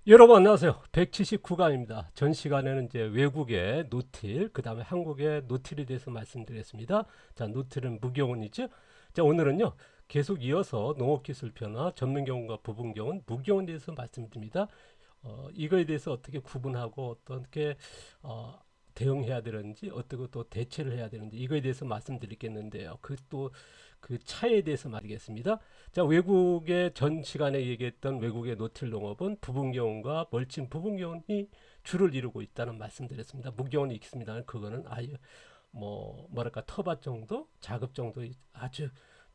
여러분 안녕하세요. 179강입니다. 전 시간에는 이제 외국의 노틸, 그 다음에 한국의 노틸에 대해서 말씀드렸습니다. 자, 노틸은 무교훈이죠. 자, 오늘은요, 계속 이어서 농업기술 변화, 전문교훈과 부분교훈, 무교훈에 대해서 말씀드립니다. 이거에 대해서 어떻게 구분하고 어떻게 대응해야 되는지, 어떻게 또 대체를 해야 되는지, 이거에 대해서 말씀드리겠는데요. 그 차이에 대해서 말하겠습니다. 자, 외국의 전 시간에 얘기했던 외국의 노틸 농업은 부분경운과 멀칭 부분경운이 주를 이루고 있다는 말씀드렸습니다. 무경운이 있습니다. 그거는 아예 뭐랄까 터밭 정도, 작업 정도 아주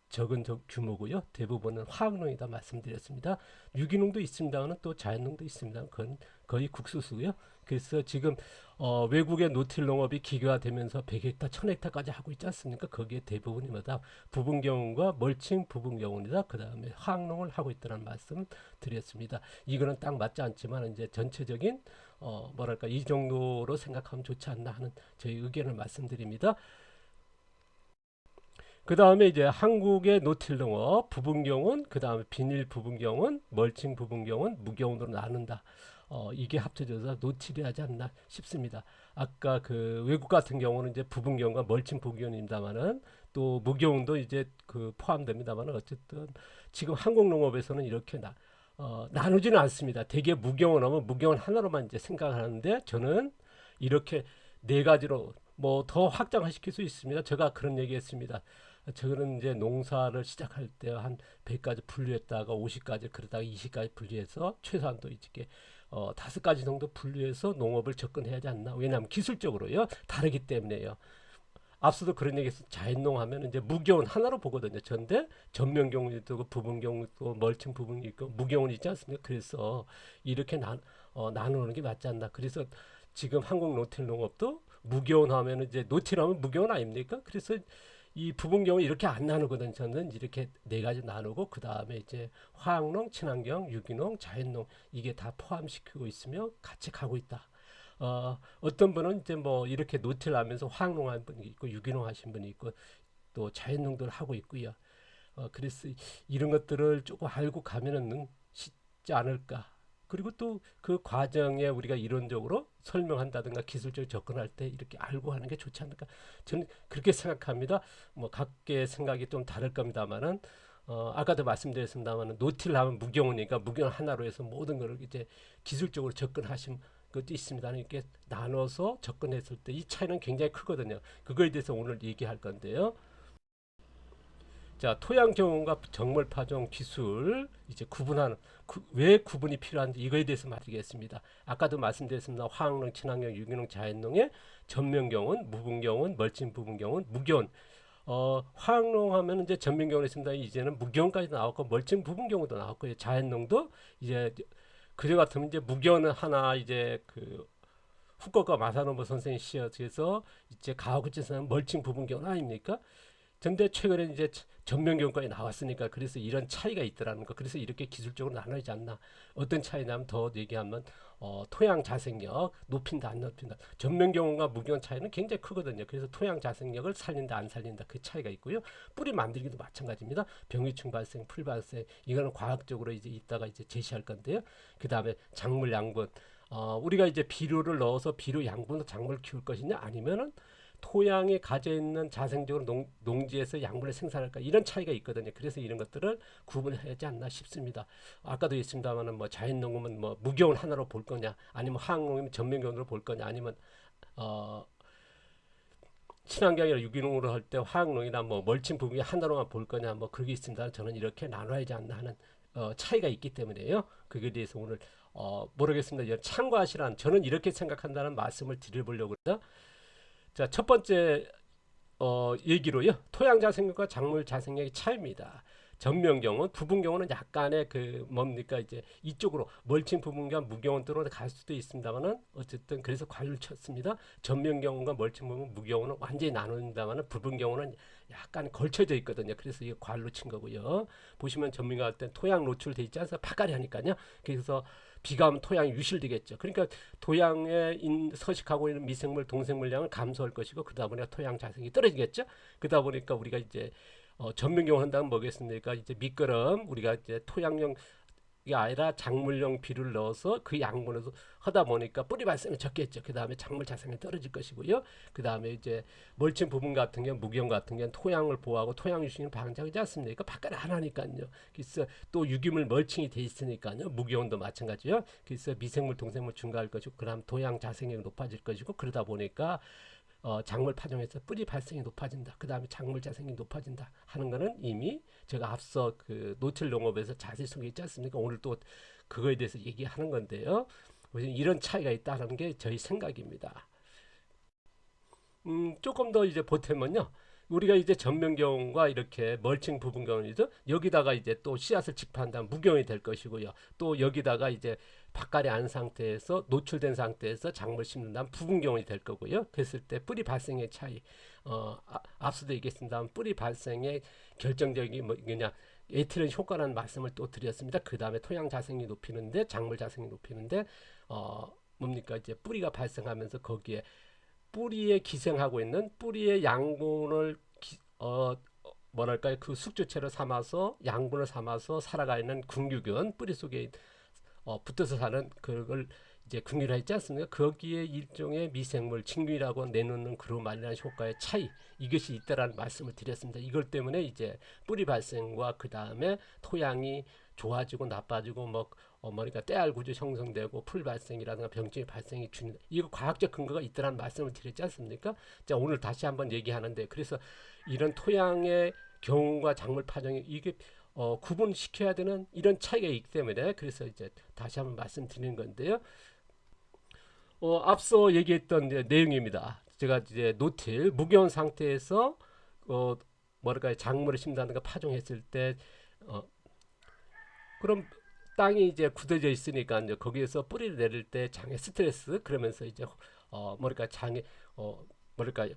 적은 규모고요. 대부분은 화학농이다 말씀드렸습니다. 유기농도 있습니다만 또 자연농도 있습니다. 그건 거의 국수수고요. 그래서 지금 외국의 노틸 농업이 기계화되면서 100헥타, 1000헥타까지 하고 있지 않습니까? 거기에 대부분이 뭐다? 부분경운과 멀칭 부분경운이다. 그 다음에 화학농을 하고 있다는 말씀 드렸습니다. 이거는 딱 맞지 않지만 이제 전체적인 뭐랄까 이 정도로 생각하면 좋지 않나 하는 저희 의견을 말씀드립니다. 그 다음에 이제 한국의 노틸농업 부분경운, 그 다음에 비닐 부분경운, 멀칭 부분경운, 무경운으로 나눈다. 이게 합쳐져서 노틸이 하지 않나 싶습니다. 아까 그 외국 같은 경우는 이제 부분경운과 멀칭 부분경운입니다만은 또 무경운도 이제 그 포함됩니다만은 어쨌든 지금 한국 농업에서는 이렇게 나누지는 않습니다. 대개 무경운 하면 무경운 하나로만 이제 생각하는데 저는 이렇게 네 가지로 뭐 더 확장시킬 수 있습니다. 제가 그런 얘기했습니다. 저는 이제 농사를 시작할 때 한 100가지 분류했다가 50가지 그러다가 20가지 분류해서 최소한도 이렇게 5가지 정도 분류해서 농업을 접근해야 하지 않나. 왜냐하면 기술적으로요. 다르기 때문에요. 앞서도 그런 얘기했어. 자연농 하면 이제 무교훈 하나로 보거든요. 전데 전면경운도 있고 부분경운도 있고 멀칭 부분이 있고 무교훈이 있지 않습니까? 그래서 이렇게 나누는 게 맞지 않나. 그래서 지금 한국 노틸 농업도 무교훈 하면 이제 노틸 하면 무교훈 아닙니까? 그래서 이 부분 경우 이렇게 안 나누거든. 저는 이렇게 네 가지 나누고 그 다음에 이제 화학농, 친환경, 유기농, 자연농 이게 다 포함시키고 있으며 같이 가고 있다. 어떤 분은 이제 뭐 이렇게 노틸 하면서 화학농 한 분이 있고 유기농 하신 분이 있고 또 자연농도 하고 있고요. 그래서 이런 것들을 조금 알고 가면은 쉽지 않을까. 그리고 또 그 과정에 우리가 이론적으로 설명한다든가 기술적 접근할 때 이렇게 알고 하는 게 좋지 않을까. 저는 그렇게 생각합니다. 뭐 각계의 생각이 좀 다를 겁니다만은 아까도 말씀드렸습니다만은 노틸 하면 무경우니까 무경 하나로 해서 모든 걸 이제 기술적으로 접근하신 것도 있습니다. 이렇게 나눠서 접근했을 때 이 차이는 굉장히 크거든요. 그거에 대해서 오늘 얘기할 건데요. 자, 토양 경험과 정물 파종 기술 이제 구분하는 왜 구분이 필요한지 이거에 대해서 말하겠습니다. 아까도 말씀드렸습니다. 화학농, 친환경, 유기농, 자연농의 전면경운, 무분경운, 멀칭 부분경운, 무경운. 화학농 하면 이제 전면경운 있습니다. 이제는 무경운까지 나왔고 멀칭 부분경운도 나왔고 자연농도 이제 그저 같으면 이제 무경운 하나 이제 그 후쿠오카 마사노부 선생님 시어에서 이제 가와구치에서는 멀칭 부분경운 아닙니까? 근데 최근에 이제 전면 교육까지 나왔으니까 그래서 이런 차이가 있더라는 거. 그래서 이렇게 기술적으로 나눠지지 않나. 어떤 차이냐면 더 얘기하면 토양 자생력 높인다 안 높인다. 전면 경험과 무경 차이는 굉장히 크거든요. 그래서 토양 자생력을 살린다 안 살린다 그 차이가 있고요. 뿌리 만들기도 마찬가지입니다. 병해충 발생, 풀 발생 이거는 과학적으로 이제 이따가 이제 제시할 건데요. 그 다음에 작물 양분. 우리가 이제 비료를 넣어서 비료 양분으로 작물을 키울 것이냐 아니면은 토양에 가져 있는 자생적으로 농지에서 양분을 생산할까 이런 차이가 있거든요. 그래서 이런 것들을 구분하지 않나 싶습니다. 아까도 있습니다만은 뭐 자연농업은 뭐 무경운 하나로 볼 거냐, 아니면 화학농업은 전면경으로 볼 거냐, 아니면 어, 친환경이나 유기농으로 할 때 화학농이나 뭐 멀칭 부분이 하나로만 볼 거냐, 뭐 그게 있습니다. 저는 이렇게 나눠야지 않나 하는 차이가 있기 때문에요. 그에 대해서 오늘 모르겠습니다. 참고하시란 저는 이렇게 생각한다는 말씀을 드려보려고 합니다. 자, 첫 번째 얘기로요. 토양 자생력과 작물 자생력의 차이입니다. 전면경은 부분경우는 약간의 그 뭡니까 이제 이쪽으로 멀칭 부분경 무경원으로 갈 수도 있습니다만은 어쨌든 그래서 관을 쳤습니다. 전면경과 멀칭 부분 무경원은 완전히 나눈다만은 부분경우는 약간 걸쳐져 있거든요. 그래서 이 관로 친 거고요. 보시면 전면경 할 때 토양 노출돼 있지 않습니까? 파가리 하니까요. 그래서 비가 오면 토양이 유실되겠죠. 그러니까 토양에 서식하고 있는 미생물, 동생물량을 감소할 것이고 그러다 보니까 토양 자생이 떨어지겠죠. 그러다 보니까 우리가 이제 전면경을 한다면 뭐겠습니까? 이제 미끄럼 우리가 이제 토양용 아니라 작물용 비료를 넣어서 그 양분에서 하다 보니까 뿌리 발생은 적겠죠. 그 다음에 작물 자생이 떨어질 것이고요. 그 다음에 이제 멀칭 부분 같은 경우, 무기형 같은 경우는 토양을 보호하고 토양 유신을 방지하지 않습니까? 바깥에 안 하니까요. 그래서 또 유기물 멀칭이 돼 있으니까요. 무기형도 마찬가지요. 그래서 미생물, 동생물 증가할 것이고, 그다음 토양 자생력이 높아질 것이고, 그러다 보니까 작물 파종에서 뿌리 발생이 높아진다. 그 다음에 작물 자생이 높아진다 하는 거는 이미 제가 앞서 그 노틸 농업에서 자세히 소개했지 않습니까? 오늘 또 그거에 대해서 얘기하는 건데요. 이런 차이가 있다는 게 저희 생각입니다. 조금 더 이제 보태면요. 우리가 이제 전면경과 이렇게 멀칭 부분경이죠. 여기다가 이제 또 씨앗을 직파한다면 무경이 될 것이고요. 또 여기다가 이제 바깥에 안 상태에서 노출된 상태에서 작물 심는다면 부분경이 될 거고요. 그랬을 때 뿌리 발생의 차이, 앞서도 얘기했습니다만 뿌리 발생의 결정적인 뭐냐 에틸렌 효과라는 말씀을 또 드렸습니다. 그 다음에 토양 자생이 높이는데 작물 자생이 높이는데 뭡니까 이제 뿌리가 발생하면서 거기에 뿌리에 기생하고 있는 뿌리의 양분을 뭐랄까요 그 숙주체로 삼아서 양분을 삼아서 살아가 있는 궁유균 뿌리 속에 붙어서 사는 그걸 이제 궁유라 했지 않습니까? 거기에 일종의 미생물 진균이라고 내놓는 그로말리한 효과의 차이 이것이 있다라는 말씀을 드렸습니다. 이걸 때문에 이제 뿌리 발생과 그 다음에 토양이 좋아지고 나빠지고 뭐니까 때알 구조 형성되고 풀 발생이라든가 병증의 발생이 주는 이거 과학적 근거가 있다라는 말씀을 드렸지 않습니까? 자 오늘 다시 한번 얘기하는데 그래서 이런 토양의 경우과 작물 파종이 이게 구분시켜야 되는 이런 차이가 있기 때문에 그래서 이제 다시 한번 말씀드리는 건데요. 앞서 얘기했던 내용입니다. 제가 이제 노틸 무겨운 상태에서 뭐랄까요 작물을 심다든가 파종했을 때 그럼 땅이 이제 굳어져 있으니까 이제 거기에서 뿌리를 내릴 때 장의 스트레스 그러면서 이제 뭐랄까 장의 뭐랄까요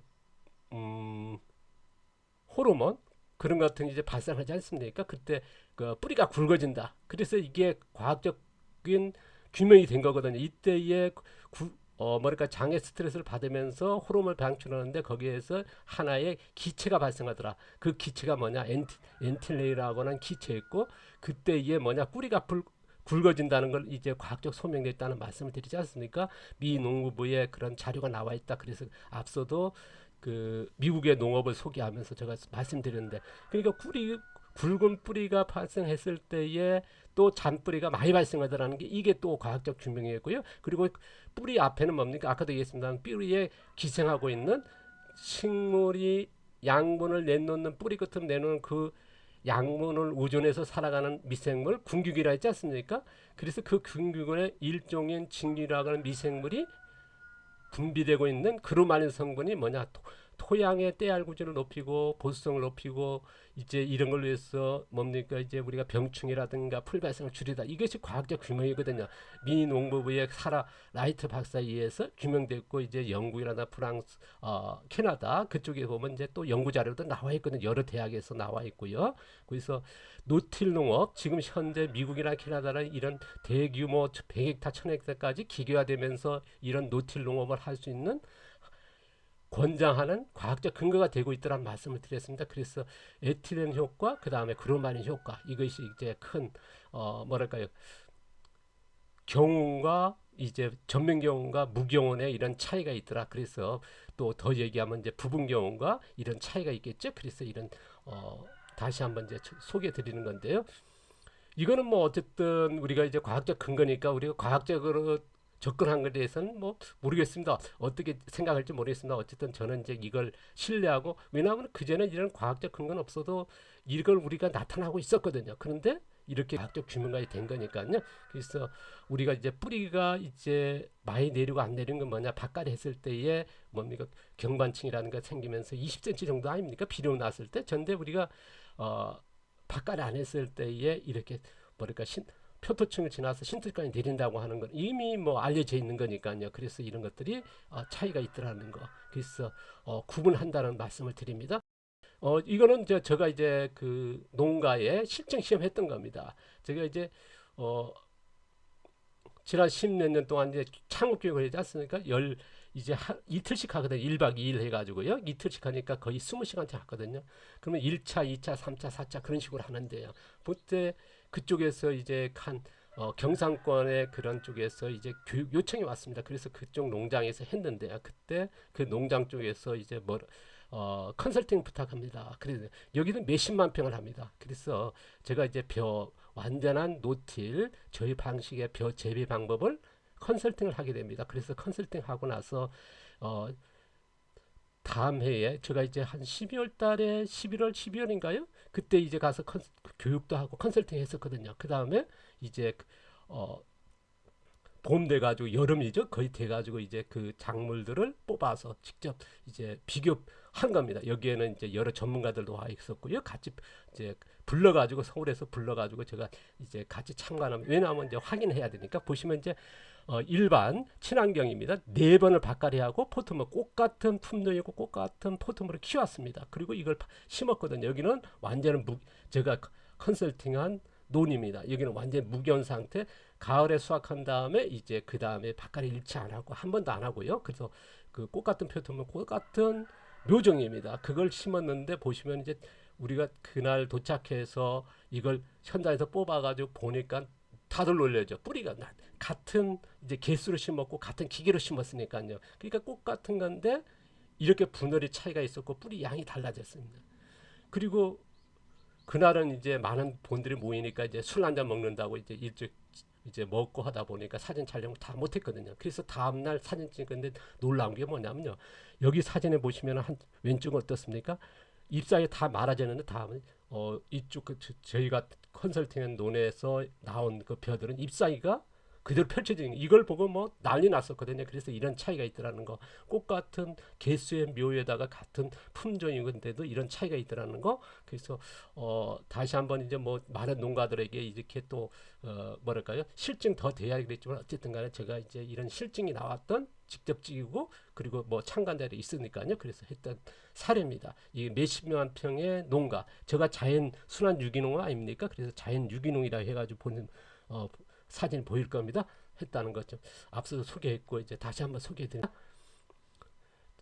호르몬 그런 것 같은 게 이제 발생하지 않습니까? 그때 그 뿌리가 굵어진다. 그래서 이게 과학적인 규명이 된 거거든요. 이때에 뭐랄까 장의 스트레스를 받으면서 호르몬을 방출하는데 거기에서 하나의 기체가 발생하더라. 그 기체가 뭐냐? 엔틸레이라고 하는 기체였고 그때에 뭐냐? 뿌리가 굵어진다는 걸 이제 과학적 소명됐다는 말씀을 드리지 않습니까? 미 농무부에 그런 자료가 나와 있다. 그래서 앞서도 그 미국의 농업을 소개하면서 제가 말씀드렸는데 그러니까 굵은 뿌리가 발생했을 때에 또 잔뿌리가 많이 발생하더라는 게 이게 또 과학적 규명이고요. 그리고 뿌리 앞에는 뭡니까? 아까도 얘기했습니다. 뿌리에 기생하고 있는 식물이 양분을 내놓는 뿌리 끝으로 내놓는 그 양분을 우존해서 살아가는 미생물 군균이라 했지 않습니까? 그래서 그 군균의 일종인 진균이라고 하는 미생물이 분비되고 있는 그루마닌 성분이 뭐냐 토양의 때알 구조를 높이고 보수성을 높이고 이제 이런 걸 위해서 뭡니까 이제 우리가 병충해라든가 풀 발생을 줄이다 이것이 과학적 규명이거든요. 미 농부부의 사라 라이트 박사에 의해서 규명됐고 이제 영국이라나 프랑스, 캐나다 그쪽에 보면 이제 또 연구 자료도 나와 있거든요. 여러 대학에서 나와 있고요. 그래서 노틸 농업 지금 현재 미국이나 캐나다는 이런 대규모 100헥타, 1000헥타까지 기계화되면서 이런 노틸 농업을 할 수 있는 권장하는 과학적 근거가 되고 있다는 말씀을 드렸습니다. 그래서 에틸렌 효과, 그 다음에 그로마닌 효과 이것이 이제 큰 뭐랄까요 경운과 이제 전면 경운과 무경운의 이런 차이가 있더라. 그래서 또 더 얘기하면 이제 부분 경운과 이런 차이가 있겠죠. 그래서 이런 다시 한번 이제 소개해 드리는 건데요. 이거는 뭐 어쨌든 우리가 이제 과학적 근거니까 우리가 과학적으로 접근한 것에 대해서는 뭐 모르겠습니다. 어떻게 생각할지 모르겠습니다. 어쨌든 저는 이제 이걸 신뢰하고 왜냐하면 그전에 이런 과학적 근거는 없어도 이걸 우리가 나타나고 있었거든요. 그런데 이렇게 과학적 규명이 된 거니까요. 그래서 우리가 이제 뿌리가 이제 많이 내리고 안 내리는 건 뭐냐 바깥에 했을 때에 뭡니까 경반층이라는 게 생기면서 20cm 정도 아닙니까 비료 났을 때 전데 우리가 바깥에 안 했을 때에 이렇게 뭐랄까 표토층을 지나서 신들까지 내린다고 하는 건 이미 뭐 알려져 있는 거니까요. 그래서 이런 것들이 차이가 있더라는 거. 그래서 구분한다는 말씀을 드립니다. 이거는 제가 이제 그 농가에 실증 시험했던 겁니다. 제가 이제 지난 10몇 년 동안 이제 창업 교육을 하지 않습니까? 이제 이틀씩 하거든요. 1박 2일 해가지고요. 이틀씩 하니까 거의 20시간째 하거든요. 그러면 1차, 2차, 3차, 4차 그런 식으로 하는데요. 그때 그쪽에서 이제 경상권의 그런 쪽에서 이제 교육 요청이 왔습니다. 그래서 그쪽 농장에서 했는데요. 그때 그 농장 쪽에서 이제 컨설팅 부탁합니다. 그래서 여기는 몇십만 평을 합니다. 그래서 제가 이제 완전한 노틸 저희 방식의 벼 재배 방법을 컨설팅을 하게 됩니다. 그래서 컨설팅 하고 나서 다음 해에 제가 이제 한 12월 달에 11월 12월인가요? 그때 이제 가서 교육도 하고 컨설팅 했었거든요. 그 다음에 이제 봄 돼가지고 여름이죠. 거의 돼가지고 이제 그 작물들을 뽑아서 직접 이제 비교한 겁니다. 여기에는 이제 여러 전문가들도 와 있었고요. 같이 이제 불러가지고 서울에서 불러가지고 제가 이제 같이 참관하면 왜냐하면 이제 확인해야 되니까 보시면 이제 일반 친환경입니다. 4번을 바꿔리하고 포트물 꽃같은 품종이고 꽃같은 포트물을 키웠습니다. 그리고 이걸 심었거든요. 여기는 완전히 제가 컨설팅한 논입니다. 여기는 완전 무견 상태. 가을에 수확한 다음에 이제 그 다음에 바깥에 일치 안 하고 한 번도 안 하고요. 그래서 그 꽃같은 표토는 꽃같은 묘종입니다. 그걸 심었는데 보시면 이제 우리가 그날 도착해서 이걸 현장에서 뽑아가지고 보니까 다들 놀래죠. 뿌리가 같은 이제 개수로 심었고 같은 기계로 심었으니까요. 그러니까 꽃 같은 건데 이렇게 분열이 차이가 있었고 뿌리 양이 달라졌습니다. 그리고 그날은 이제 많은 분들이 모이니까 이제 술 한잔 먹는다고 이제 일찍 이제 먹고 하다 보니까 사진 촬영을 다 못했거든요. 그래서 다음날 사진 찍었는데 놀라운 게 뭐냐면요. 여기 사진에 보시면 한 왼쪽은 어떻습니까? 잎사귀 다 말아지는데 다음은 이쪽 저희가 컨설팅한 논에서 나온 그 벼들은 잎사귀가 그대로 펼쳐지는 이걸 보고 뭐 난리 났었거든요. 그래서 이런 차이가 있더라는 거. 꽃 같은 개수의 묘에다가 같은 품종인데도 이런 차이가 있더라는 거. 그래서 다시 한번 이제 뭐 많은 농가들에게 이렇게 또 뭐랄까요 실증 더 돼야 되겠지만 어쨌든 간에 제가 이제 이런 실증이 나왔던 직접 찍고 그리고 뭐 참관자들이 있으니까요. 그래서 했던 사례입니다. 이 몇십만 평의 농가. 제가 자연 순환 유기농 아닙니까? 그래서 자연 유기농이라 해가지고 보는 사진 보일 겁니다. 했다는 것 좀 앞서서 소개했고 이제 다시 한번 소개해드립니다.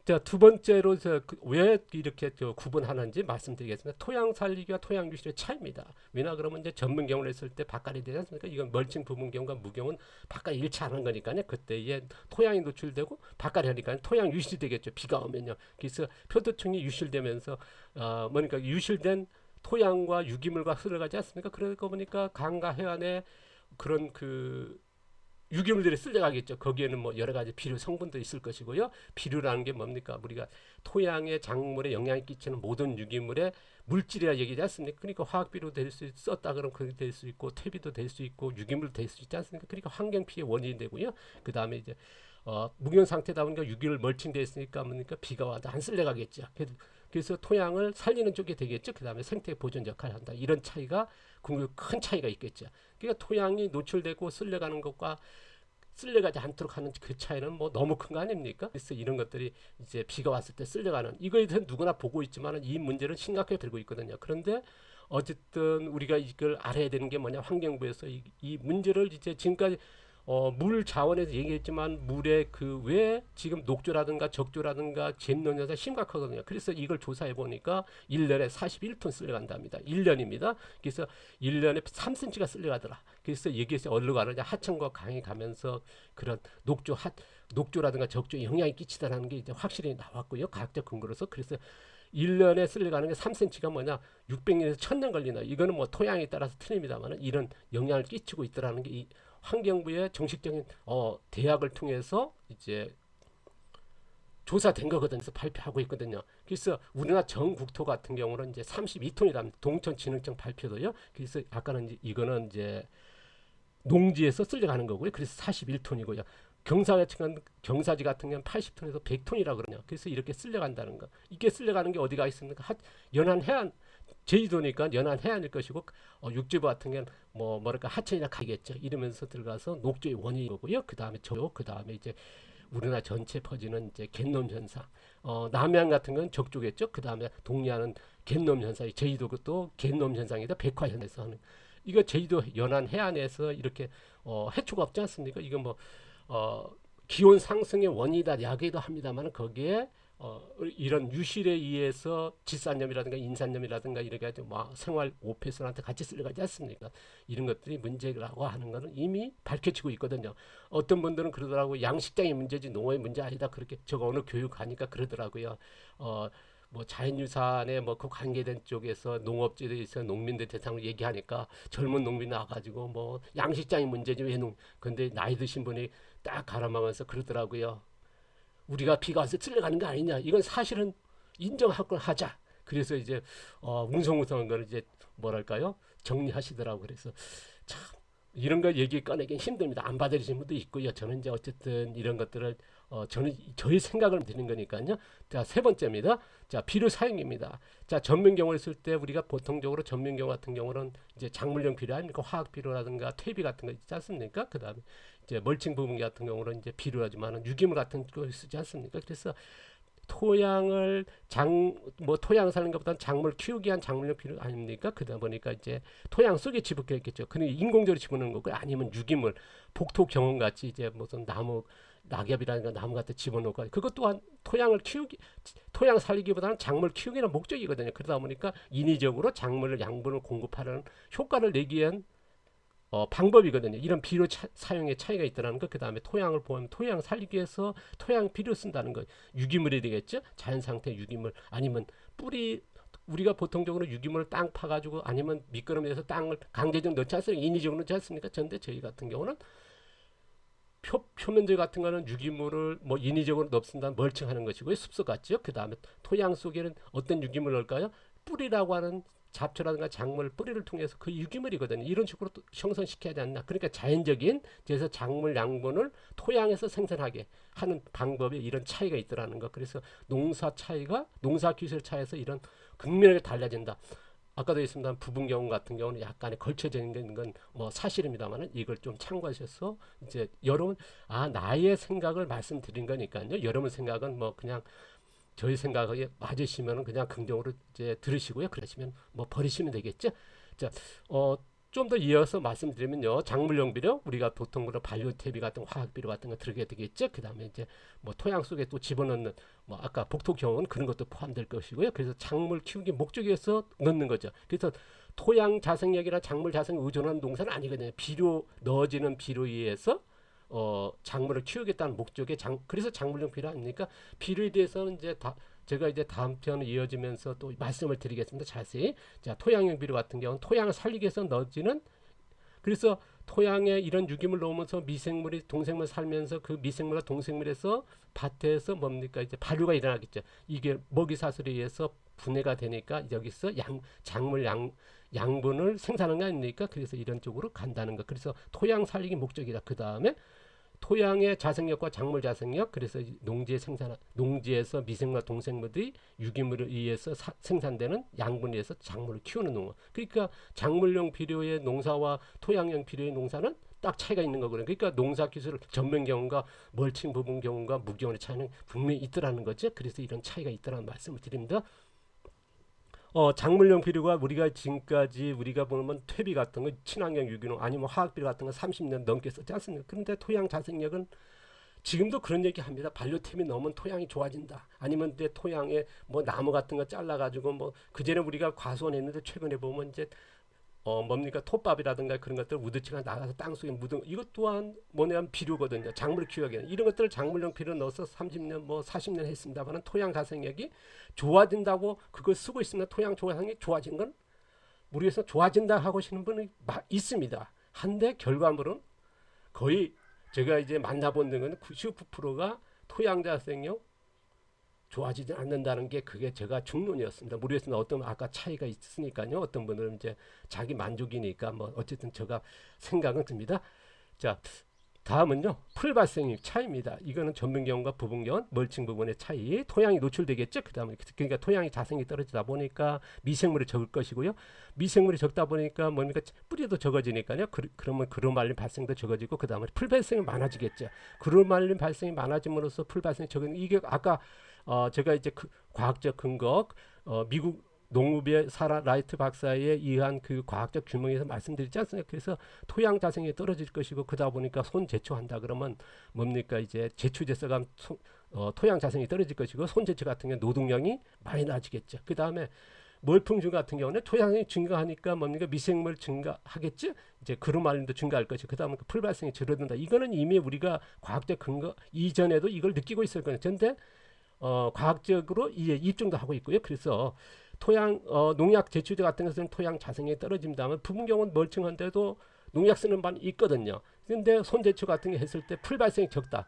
자, 두 번째로 왜 이렇게 구분하는지 말씀드리겠습니다. 토양 살리기와 토양 유실의 차이입니다. 왜냐 그러면 이제 전문 경우를 했을 때 바깥이 되지 않습니까? 이건 멀칭 부분 경우가 무경은 바깥이 일치하는 거니까요. 그때에 토양이 노출되고 바깥이 하니까 토양 유실이 되겠죠. 비가 오면요. 그래서 표도층이 유실되면서 뭐니까 유실된 토양과 유기물과 흘러가지 않습니까? 그러다 보니까 강과 해안에 그런 유기물들이 쓸려가겠죠. 거기에는 뭐 여러 가지 비료 성분도 있을 것이고요. 비료라는 게 뭡니까? 우리가 토양의 작물에 영향을 끼치는 모든 유기물의 물질이라 얘기하지 않습니까? 그러니까 화학비료 될 수 썼다 그러면 그게 될 수 있고 퇴비도 될 수 있고 유기물 될 수 있지 않습니까? 그러니까 환경 피해 원인이 되고요. 그 다음에 이제 무경 상태다 보니까 유기물 멀칭되어 있으니까 뭡니까? 비가 와도 안 쓸려가겠죠. 그래서 토양을 살리는 쪽이 되겠죠. 그 다음에 생태 보존 역할을 한다. 이런 차이가 큰 차이가 있겠죠. 그러니까 토양이 노출되고 쓸려가는 것과 쓸려가지 않도록 하는 그 차이는 뭐 너무 큰 거 아닙니까? 그래서 이런 것들이 이제 비가 왔을 때 쓸려가는 이거에 대해서 누구나 보고 있지만 이 문제를 심각하게 들고 있거든요. 그런데 어쨌든 우리가 이걸 알아야 되는 게 뭐냐? 환경부에서 이 문제를 이제 지금까지 물 자원에서 얘기했지만 물의 왜 지금 녹조라든가 적조라든가 잼논 현상 심각하거든요. 그래서 이걸 조사해 보니까 1년에 41톤 쓸려간답니다. 1년입니다. 그래서 1년에 3cm가 쓸려가더라. 그래서 여기에서 어디로 가느냐? 하천과 강이 가면서 그런 녹조라든가 적조에 영향이 끼치다라는 게 이제 확실히 나왔고요. 과학적 근거로서. 그래서 1년에 쓸려가는 게 3cm가 뭐냐? 600년에서 1000년 걸리나. 이거는 뭐 토양에 따라서 틀립니다만 이런 영향을 끼치고 있더라는 게 환경부의 정식적인 대학을 통해서 이제 조사된 거거든요. 그래서 발표하고 있거든요. 그래서 우리나라 전국토 같은 경우는 이제 32톤이랍니다. 동천진흥청 발표도요. 그래서 아까는 이거는 이제 농지에서 쓸려가는 거고요. 그래서 41톤이고요. 경사지 같은 경우는 80톤에서 100톤이라고 그러냐. 그래서 이렇게 쓸려간다는 거. 이게 쓸려가는 게 어디가 있습니까? 연안 해안 제주도니까 연안 해안일 것이고 육지부 같은 경우는 뭐랄까 하천이나 가겠죠. 이러면서 들어가서 녹조의 원인이 거고요. 그 다음에 그 다음에 이제 우리나라 전체 퍼지는 이제 갯놈 현상. 남해안 같은 건 적조겠죠. 그 다음에 동해안은 갯놈 현상이 제주도 또 갯놈 현상이다. 백화 현상에서 하는 이거 제주도 연안 해안에서 이렇게 해초가 없지 않습니까? 이거 기온 상승의 원인이다 야기도 합니다만 거기에 이런 유실에 의해서 질산염이라든가 인산염이라든가 이렇게 아주 막 생활 오폐선한테 같이 쓸려가지 않습니까? 이런 것들이 문제라고 하는 것은 이미 밝혀지고 있거든요. 어떤 분들은 그러더라고요. 양식장의 문제지 농어의 문제 아니다. 그렇게 저거 오늘 교육하니까 그러더라고요. 뭐 자연유산에 뭐 그 관계된 쪽에서 농업지에서 농민들 대상으로 얘기하니까 젊은 농민 나와가지고 뭐 양식장의 문제지 왜 근데 나이 드신 분이 딱 가라막아서 그러더라고요. 우리가 비가 와서 쓸려가는 거 아니냐. 이건 사실은 인정하고 하자. 그래서 이제 웅성웅성한 거를 이제 뭐랄까요? 정리하시더라고. 그래서 참 이런 거 얘기 꺼내기 힘듭니다. 안 받아들이시는 분도 있고요. 저는 이제 어쨌든 이런 것들을 저는 저의 생각을 드리는 거니까요. 자, 세 번째입니다. 자, 비료 사용입니다. 자, 전면경을 쓸 때 우리가 보통적으로 전면경 같은 경우는 이제 작물용 비료 아닙니까? 화학 비료라든가 퇴비 같은 거 있지 않습니까? 그다음에 이제 멀칭 부분 같은 경우는 이제 비료라지만은 유기물 같은 거 쓰지 않습니까? 그래서 토양을 토양 사는 것보다는 작물 키우기 위한 작물용 비료 아닙니까? 그러다 보니까 이제 토양 속에 집어넣겠죠. 그러니 인공적으로 집어넣는 거고 아니면 유기물, 복토 경험 같이 이제 무슨 나무 낙엽이라든가 나무 같은 집어넣고 그것 또한 토양 살리기보다는 작물 키우기는 목적이거든요. 그러다 보니까 인위적으로 작물을 양분을 공급하는 효과를 내기 위한 방법이거든요. 이런 비료 사용의 차이가 있다는 거. 그 다음에 토양을 보면 토양 살리기 위해서 토양 비료 쓴다는 거. 유기물이 되겠죠. 자연 상태 유기물 아니면 뿌리 우리가 보통적으로 유기물을 땅 파가지고 아니면 미끄럼에서 땅을 강제적으로 넣지 않습니까? 인위적으로 넣지 않습니까? 그런데 저희 같은 경우는 표면들 같은 거는 유기물을 뭐 인위적으로 넣습니다. 멀칭하는 것이고요. 습석 같죠. 그 다음에 토양 속에는 어떤 유기물 넣을까요? 뿌리라고 하는 잡초라든가 작물 뿌리를 통해서 그 유기물이거든요. 이런 식으로 또 형성시켜야 하지 않나. 그러니까 자연적인 그래서 작물 양분을 토양에서 생산하게 하는 방법에 이런 차이가 있더라는 거. 그래서 농사 기술 차이에서 이런 극명하게 달라진다. 아까도 했습니다. 부분 경우 같은 경우는 약간의 걸쳐져 있는 건 뭐 사실입니다만은 이걸 좀 참고하셔서 이제 여러분 나의 생각을 말씀드린 거니까요. 여러분 생각은 뭐 그냥 저희 생각에 맞으시면 그냥 긍정으로 이제 들으시고요. 그러시면 뭐 버리시면 되겠죠. 자, 좀 더 이어서 말씀드리면요. 작물용 비료 우리가 보통 그런 발효태비 같은 화학 비료 같은 거 들어가게 되겠죠. 그다음에 이제 뭐 토양 속에 또 집어넣는 뭐 아까 복토 경우는 그런 것도 포함될 것이고요. 그래서 작물 키우기 목적에서 넣는 거죠. 그래서 토양 자생력이나 작물 자생 의존하는 농사는 아니거든요. 비료 넣어지는 비료에 의해서 작물을 키우겠다는 목적의 그래서 작물용 비료 아닙니까? 비료에 대해서는 이제 제가 이제 다음 편에 이어지면서 또 말씀을 드리겠습니다. 자세히. 자, 토양용 비료 같은 경우는 토양을 살리기 위해서 넣어지는 그래서 토양에 이런 유기물 넣으면서 미생물이 동생물 살면서 그 미생물과 동생물에서 밭에서 뭡니까 이제 발효가 일어나겠죠. 이게 먹이 사슬에 의해서 분해가 되니까 여기서 작물 양분을 생산하는 거 아닙니까? 그래서 이런 쪽으로 간다는 거. 그래서 토양 살리기 목적이다. 그 다음에 토양의 자생력과 작물 자생력, 그래서 농지에서 미생물과 동생물들이 유기물에 의해서 생산되는 양분에 의해서 작물을 키우는 농업. 그러니까 작물용 비료의 농사와 토양용 비료의 농사는 딱 차이가 있는 거거든요. 그러니까 농사 기술 전면 경우가 멀칭 부분 경우가 무경우의 차이는 분명히 있더라는 거죠. 그래서 이런 차이가 있더라는 말씀을 드립니다. 작물용 비료가 우리가 지금까지 우리가 보면 퇴비 같은 거 친환경 유기농 아니면 화학 비료 같은 거 30년 넘게 썼지 않습니까? 그런데 토양 자생력은 지금도 그런 얘기 합니다. 발효템이 넣으면 토양이 좋아진다. 아니면 이제 토양에 뭐 나무 같은 거 잘라가지고 뭐 그전에 우리가 과수원했는데 최근에 보면 이제 뭡니까 톱밥이라든가 그런 것들 우드치가 나가서 땅속에 묻은 이것 또한 뭐냐면 비료거든요. 작물 키우기에는 이런 것들을 작물용 비료 넣어서 30년 뭐 40년 했습니다만 토양 자생력이 좋아진다고 그걸 쓰고 있으면 토양 자생력이 좋아진 건 모르겠어 좋아진다 하고 하시는 분이 있습니다. 한데 결과물은 거의 제가 이제 만나본 데는 99%가 토양 자생력 좋아지지 않는다는 게 그게 제가 중론이었습니다. 모르겠습니다. 어떤 아까 차이가 있으니까요. 어떤 분들은 이제 자기 만족이니까 뭐 어쨌든 제가 생각은 듭니다. 자, 다음은요. 풀 발생률 차이입니다. 이거는 전분 경우과 부분 경우 멀칭 부분의 차이. 토양이 노출되겠죠. 그다음에 그러니까 토양이 자생이 떨어지다 보니까 미생물이 적을 것이고요. 미생물이 적다 보니까 뭡니까 뿌리도 적어지니까요. 그러면 그루말린 발생도 적어지고 그다음에 풀 발생이 많아지겠죠. 그루말린 발생이 많아짐으로써 풀 발생이 적은 이게 아까 제가 이제 과학적 근거 미국 농업의 사라 라이트 박사에 의한 그 과학적 규명에서 말씀드리지 않습니까? 그래서 토양 자생이 떨어질 것이고 그러다 보니까 손 제초한다 그러면 뭡니까 이제 제초제서가 토양 자생이 떨어질 것이고 손재주 같은 경우 노동량이 많이 낮아지겠죠. 그 다음에 멀풍준 같은 경우는 토양이 증가하니까 뭡니까 미생물 증가하겠지. 이제 그루말림도 증가할 것이. 그 다음에 풀 발생이 줄어든다. 이거는 이미 우리가 과학적 근거 이전에도 이걸 느끼고 있을 거예요. 그런데 과학적으로 이제 입증도 하고 있고요. 그래서 토양 농약 제초제 같은 것은 토양 자생이 떨어진다면 부분 경우는 멀쩡한데도 농약 쓰는 반이 있거든요. 근데 손제초 같은 게 했을 때 풀 발생이 적다.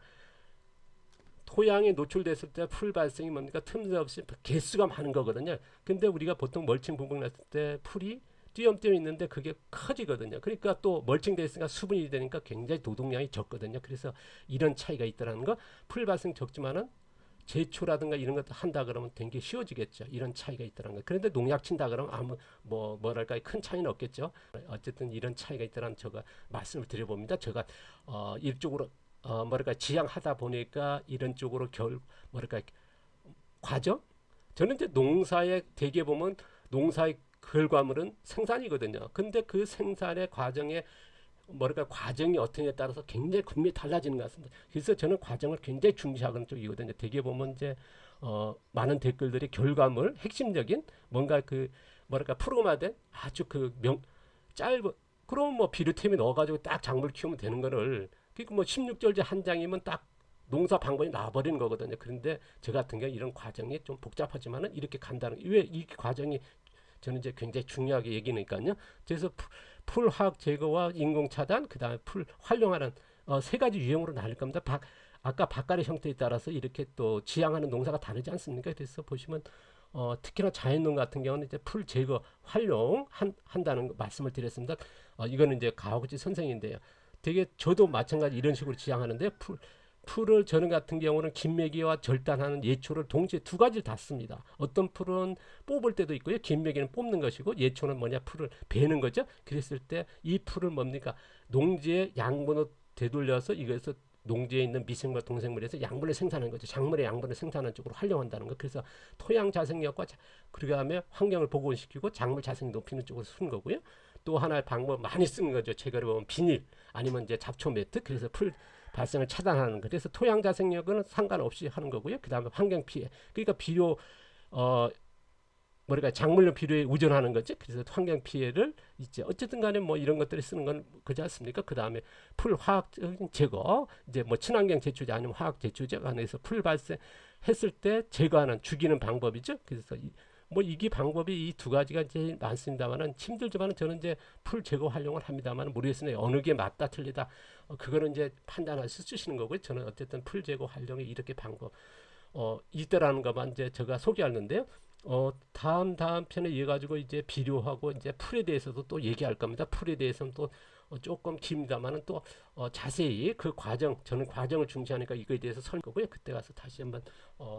토양에 노출됐을 때 풀 발생이 뭡니까 틈새없이 개수가 많은 거거든요. 근데 우리가 보통 멀칭 부분 냈을 때 풀이 띄엄띄엄 있는데 그게 커지거든요. 그러니까 또 멀칭돼 있으니까 수분이 되니까 굉장히 노동량이 적거든요. 그래서 이런 차이가 있다는 거. 풀 발생 적지만은 제초라든가 이런 것도 한다 그러면 되게 쉬워지겠죠. 이런 차이가 있다는 거. 그런데 농약 친다 그러면 아무 뭐랄까 큰 차이는 없겠죠. 어쨌든 이런 차이가 있다는 제가 말씀을 드려봅니다. 제가 일쪽으로 뭐랄까 지향하다 보니까 이런 쪽으로 뭐랄까 과정. 저는 이제 농사에 대개 보면 농사의 결과물은 생산이거든요. 근데 그 생산의 과정에 뭐랄까 과정이 어떻게에 따라서 굉장히 분명히 달라지는 것 같습니다. 그래서 저는 과정을 굉장히 중시하는 쪽이거든요. 대개 보면 이제 많은 댓글들이 결과물 핵심적인 뭔가 그 뭐랄까 프로그램화된 아주 짧은 그럼 뭐 비료템이 넣어가지고 딱 작물 키우면 되는 거를 그러니까 뭐 16절제 한 장이면 딱 농사 방법이 나와버리는 거거든요. 그런데 저 같은 경우 이런 과정이 좀 복잡하지만은 이렇게 간다는 왜 이 과정이 저는 이제 굉장히 중요하게 얘기니까요. 그래서 풀 화학 제거와 인공 차단, 그 다음에 풀 활용하는 세 가지 유형으로 나눌 겁니다. 아까 밭갈이 형태에 따라서 이렇게 또 지향하는 농사가 다르지 않습니까? 그래서 보시면 특히나 자연농 같은 경우는 이제 풀 제거 활용 한다는 말씀을 드렸습니다. 이거는 이제 가오구치 선생인데요. 되게 저도 마찬가지 이런 식으로 지향하는데 풀을 저는 같은 경우는 김매기와 절단하는 예초를 동시에 두 가지를 다 씁니다. 어떤 풀은 뽑을 때도 있고요. 김매기는 뽑는 것이고 예초는 뭐냐 풀을 베는 거죠. 그랬을 때 이 풀을 뭡니까 농지의 양분을 되돌려서 이것에서 농지에 있는 미생물 동생물에서 양분을 생산하는 거죠. 작물의 양분을 생산하는 쪽으로 활용한다는 거. 그래서 토양 자생력과 그 다음에 환경을 보건시키고 작물 자생 높이는 쪽으로 쓰는 거고요. 또 하나의 방법 많이 쓰는 거죠. 제거를 보면 비닐 아니면 이제 잡초 매트. 그래서 풀 발생을 차단하는 거. 그래서 토양 자생력은 상관없이 하는 거고요. 그 다음에 환경 피해. 그러니까 비료 뭐랄까 작물용 비료에 의존하는 거죠. 그래서 환경 피해를 있죠. 어쨌든 간에 뭐 이런 것들을 쓰는 건 그지 않습니까? 그 다음에 풀 화학적인 제거, 이제 뭐 친환경 제초제 아니면 화학 제초제 안에서 풀 발생했을 때 제거하는 죽이는 방법이죠. 그래서 이게 방법이 이 두 가지가 제일 많습니다만은 힘들지만은 저는 이제 풀 제거 활용을 합니다만 모르겠으나 어느 게 맞다 틀리다 그거는 이제 판단해서 쓰시는 거고요. 저는 어쨌든 풀 제거 활용에 이렇게 방법 있다라는 것만 이제 제가 소개하는데요. 다음 편에 이어 가지고 이제 비료하고 이제 풀에 대해서도 또 얘기할 겁니다. 풀에 대해서는 또 조금 깁니다만은 또 자세히 그 과정 저는 과정을 중시하니까 이거에 대해서 설 거고요. 그때 가서 다시 한번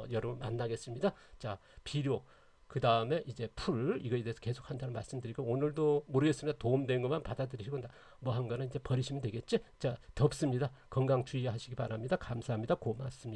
여러분 만나겠습니다. 자 비료 그 다음에 이제 풀 이거에 대해서 계속 한다는 말씀드리고 오늘도 모르겠습니다. 도움된 것만 받아들이시고 뭐 한 거는 이제 버리시면 되겠지. 자 덥습니다. 건강 주의하시기 바랍니다. 감사합니다. 고맙습니다.